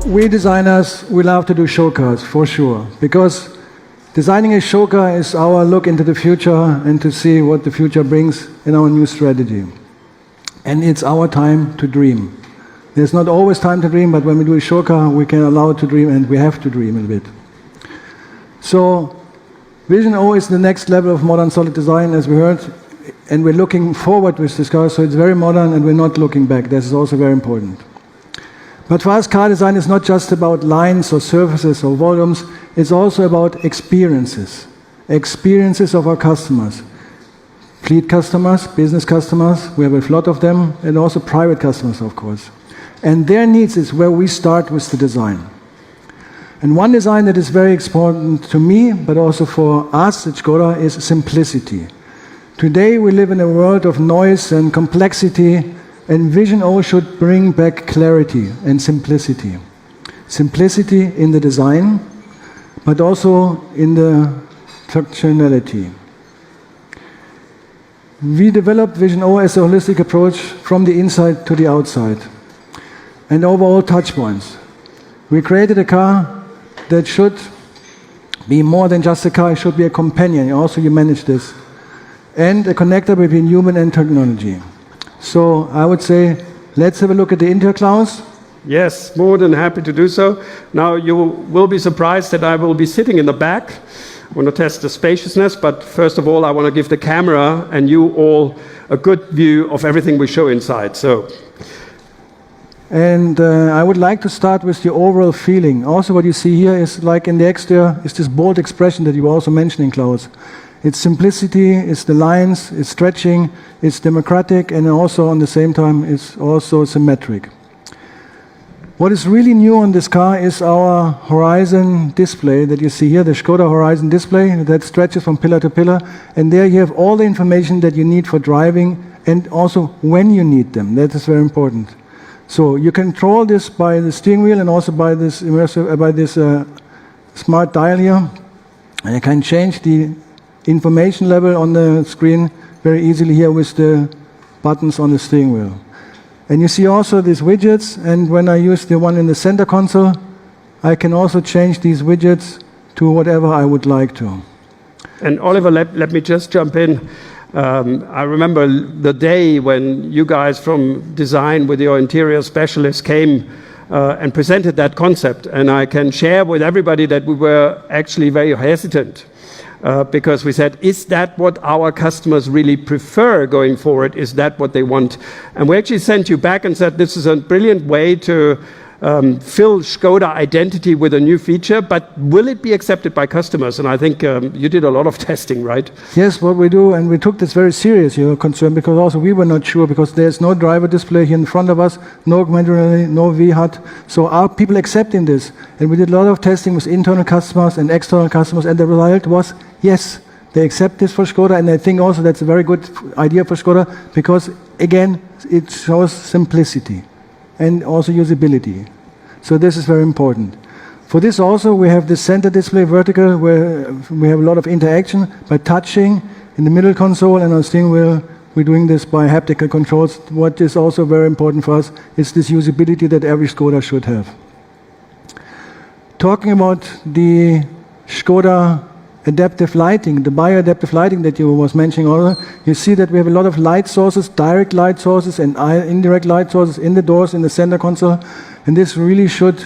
we designers, we love to do show cars, for sure, because designing a show car is our look into the future and to see what the future brings in our new strategy. And it's our time to dream. There's not always time to dream, but when we do a show car, we can allow it to dream, and we have to dream a bit. So, Vision O is the next level of modern solid design, as we heard, and we're looking forward with this car, so it's very modern, and we're not looking back. This is also very important. But for us, car design is not just about lines or surfaces or volumes, it's also about experiences. Experiences of our customers. Fleet customers, business customers, we have a lot of them, and also private customers, of course. And their needs is where we start with the design. And one design that is very important to me, but also for us at ŠKODA, is simplicity. Today we live in a world of noise and complexity, and Vision O should bring back clarity and simplicity. Simplicity in the design, but also in the functionality. We developed Vision O as a holistic approach from the inside to the outside, and overall touch points. We created a car that should be more than just a car, it should be a companion. Also, you manage this. And a connector between human and technology. So I would say, let's have a look at the interior, Klaus. Yes, more than happy to do so. Now you will be surprised that I will be sitting in the back. I want to test the spaciousness, but first of all I want to give the camera and you all a good view of everything we show inside. And I would like to start with the overall feeling. Also what you see here is like in the exterior is this bold expression that you were also mentioning, Klaus. It's simplicity, it's the lines, it's stretching, it's democratic, and also on the same time it's also symmetric. What is really new on this car is our horizon display that you see here, the ŠKODA horizon display that stretches from pillar to pillar, and there you have all the information that you need for driving and also when you need them. That is very important. So you control this by the steering wheel and also by this smart dial here, and you can change the information level on the screen very easily here with the buttons on the steering wheel. And you see also these widgets, and when I use the one in the center console, I can also change these widgets to whatever I would like to. And Oliver, let me just jump in. I remember the day when you guys from design with your interior specialists came and presented that concept, and I can share with everybody that we were actually very hesitant. Because we said, is that what our customers really prefer going forward? Is that what they want? And we actually sent you back and said, this is a brilliant way to fill ŠKODA identity with a new feature, but will it be accepted by customers? And I think you did a lot of testing, right? Yes, what we do, and we took this very serious, your concern, because also we were not sure, because there's no driver display here in front of us, no augmented reality, no VHUD. So are people accepting this? And we did a lot of testing with internal customers and external customers, and the result was, yes, they accept this for ŠKODA, and I think also that's a very good idea for ŠKODA, because again, it shows simplicity and also usability. So this is very important. For this also, we have the center display vertical, where we have a lot of interaction by touching in the middle console, and on steering wheel, we're doing this by haptical controls. What is also very important for us is this usability that every ŠKODA should have. Talking about the ŠKODA adaptive lighting, the bioadaptive lighting that you was mentioning earlier, you see that we have a lot of light sources, direct light sources and indirect light sources in the doors, in the center console, and this really should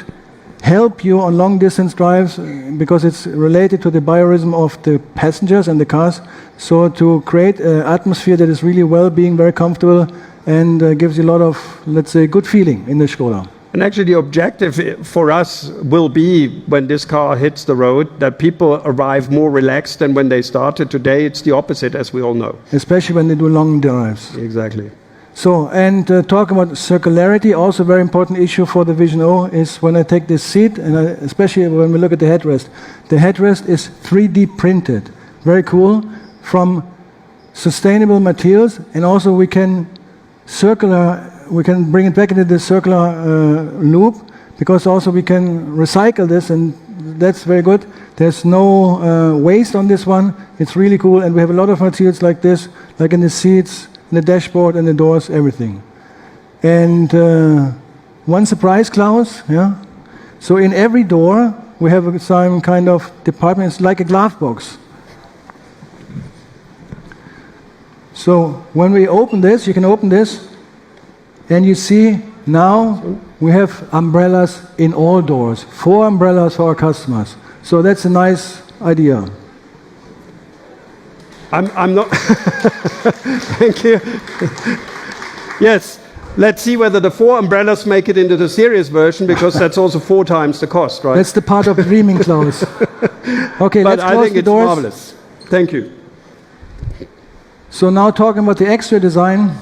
help you on long distance drives because it's related to the biorhythm of the passengers and the cars, so to create an atmosphere that is really well-being, very comfortable, and gives you a lot of, let's say, good feeling in the ŠKODA. And actually the objective for us will be, when this car hits the road, that people arrive more relaxed than when they started. Today it's the opposite, as we all know. Especially when they do long drives. Exactly. So, and talking about circularity, also a very important issue for the Vision O is when I take this seat, and especially when we look at the headrest. The headrest is 3D printed. Very cool. From sustainable materials, and also we can bring it back into the circular loop, because also we can recycle this, and that's very good. There's no waste on this one. It's really cool, and we have a lot of materials like this, like in the seats, in the dashboard, and the doors, everything. And one surprise, Klaus, yeah? So in every door, we have some kind of department. It's like a glove box. So when we open this, you can open this, and you see now we have umbrellas in all doors. 4 umbrellas for our customers. So that's a nice idea. I'm not. Thank you. Yes, let's see whether the 4 umbrellas make it into the series version, because that's also 4 times the cost, right? That's the part of dreaming, Klaus. Okay, but let's I close think the it's doors. marvelous. Thank you. So now talking about the exterior design,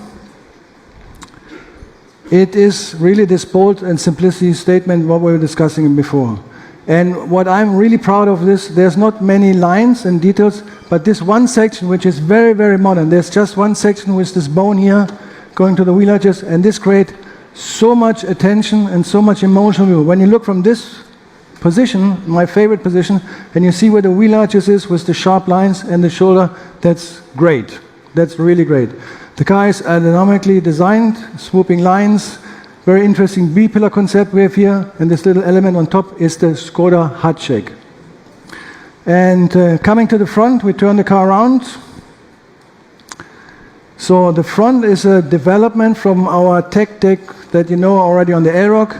it is really this bold and simplicity statement what we were discussing before. And what I'm really proud of this, there's not many lines and details, but this one section which is very, very modern. There's just one section with this bone here going to the wheel arches, and this creates so much attention and so much emotional view. When you look from this position, my favorite position, and you see where the wheel arches is with the sharp lines and the shoulder, that's great. That's really great. The car is aerodynamically designed, swooping lines, very interesting B-pillar concept we have here, and this little element on top is the Skoda hut shake. And coming to the front, we turn the car around. So the front is a development from our tech deck that you know already on the A-Rock.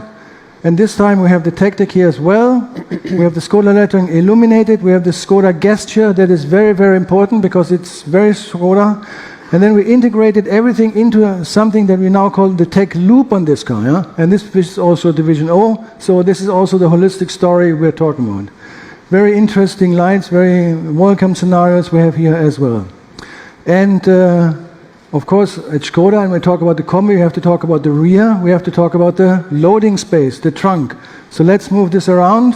And this time we have the tech deck here as well. We have the Skoda lettering illuminated. We have the Skoda gesture that is very, very important because it's very Skoda. And then we integrated everything into something that we now call the tech loop on this car. Yeah? And this is also Division O. So this is also the holistic story we're talking about. Very interesting lights, very welcome scenarios we have here as well. And of course, at Skoda, and we talk about the Combi, we have to talk about the rear, we have to talk about the loading space, the trunk. So let's move this around.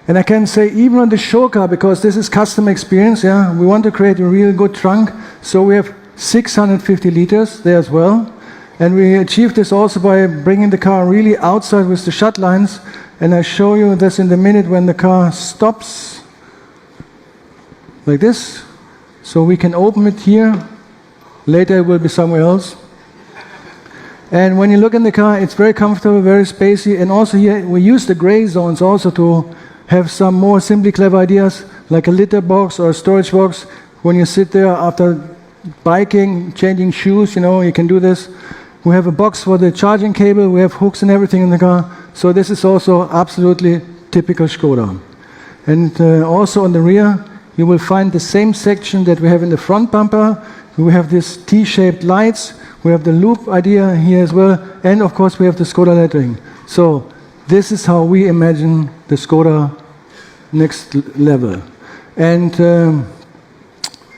And I can say even on the show car, because this is custom experience, yeah, we want to create a real good trunk. So we have 650 liters there as well. And we achieved this also by bringing the car really outside with the shut lines. And I show you this in the minute when the car stops, like this. So we can open it here. Later it will be somewhere else. And when you look in the car, it's very comfortable, very spacey. And also here, we use the gray zones also to have some more simply clever ideas, like a litter box or a storage box. When you sit there after biking, changing shoes, you know, you can do this. We have a box for the charging cable. We have hooks and everything in the car. So this is also absolutely typical Skoda. And also on the rear, you will find the same section that we have in the front bumper. We have this T-shaped lights. We have the loop idea here as well. And of course, we have the Skoda lettering. So this is how we imagine the Skoda next level. And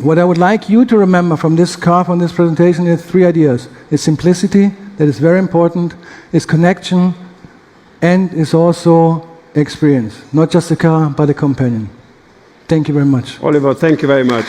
what I would like you to remember from this car, from this presentation, is 3 ideas. It's simplicity, that is very important. It's connection, and it's also experience. Not just a car, but a companion. Thank you very much. Oliver, thank you very much.